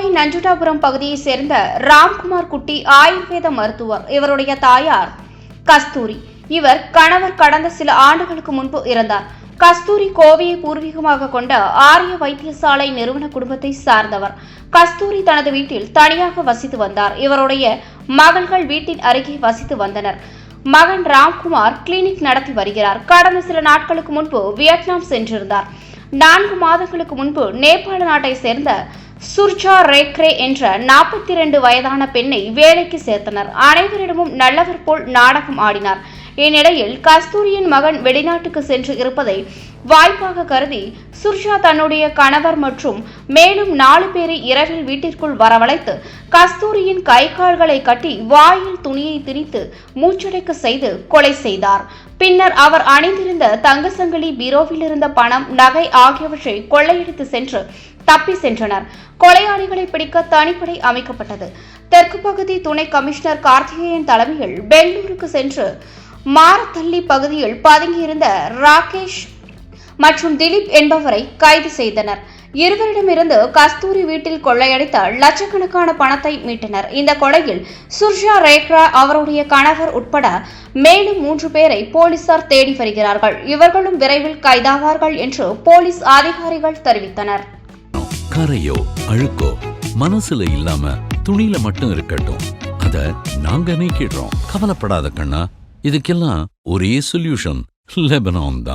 கோவை நஞ்சுண்டாபுரம் பகுதியைச் சேர்ந்த ராம்குமார் குட்டி ஆயுர்வேத மருத்துவர். இவருடைய தாயார் கஸ்தூரி. இவர் கணவர் கடந்த சில ஆண்டுகளுக்கு முன்பு இறந்தார். கஸ்தூரி கோவையை பூர்வீகமாக கொண்ட ஆரிய வைத்தியசாலை நிறுவன குடும்பத்தை சார்ந்தவர். கஸ்தூரி தனது வீட்டில் தனியாக வசித்து வந்தார். இவருடைய மகள்கள் வீட்டின் அருகே வசித்து வந்தனர். மகன் ராம்குமார் கிளினிக் நடத்தி வருகிறார். கடந்த சில நாட்களுக்கு முன்பு வியட்நாம் சென்றிருந்தார். 4 மாதங்களுக்கு முன்பு நேபாள நாட்டை சேர்ந்த சுர்ஜா ரேக்ரே என்ற 42 வயதான பெண்ணை வேலைக்கு சேர்த்தனர். அனைவரிடமும் நல்லவர் போல் நாடகம் ஆடினார். இந்நிலையில் கஸ்தூரியின் மகன் வெளிநாட்டுக்கு சென்று இருப்பதை வாய்ப்பாக கருதி சுர்ஜா தன்னுடைய கணவர் மற்றும் மேலும் 4 பேரை இரவில் வீட்டிற்குள் வரவழைத்து கஸ்தூரியின் கை கால்களை கட்டி வாயில் துணியை திணித்து மூச்சடைக்க செய்து கொலை செய்தார். பின்னர் அவர் அணிந்திருந்த தங்கசங்கிலி, பீரோவில் இருந்த பணம், நகை ஆகியவற்றை கொள்ளையடித்து சென்று தப்பி சென்றனர். கொலையாளிகளை பிடிக்க தனிப்படை அமைக்கப்பட்டது. தெற்கு பகுதி துணை கமிஷனர் கார்த்திகேயன் தலைமையில் பெங்களூருக்கு சென்று மாரத்தள்ளி பகுதியில் பதுங்கியிருந்த ராகேஷ் மற்றும் திலீப் என்பவரை கைது செய்தனர். இருவரிடமிருந்து கஸ்தூரி வீட்டில் கொள்ளையடித்த லட்சக்கணக்கான பணத்தை மீட்டனர். இந்த கொலையில் சுர்ஜா ரேக்ரா, அவருடைய கணவர் உட்பட மேலும் 3 பேரை போலீசார் தேடி வருகிறார்கள். இவர்களும் விரைவில் கைதாவார்கள் என்று போலீஸ் அதிகாரிகள் தெரிவித்தனர். கரையோ அழுக்கோ மனசுல இல்லாம துணியில மட்டும் இருக்கட்டும், அத நாங்க நீக்கிடுறோம். கவலைப்படாத கண்ணா, இதுக்கெல்லாம் ஒரே சொல்யூஷன் லெபனான் தான்.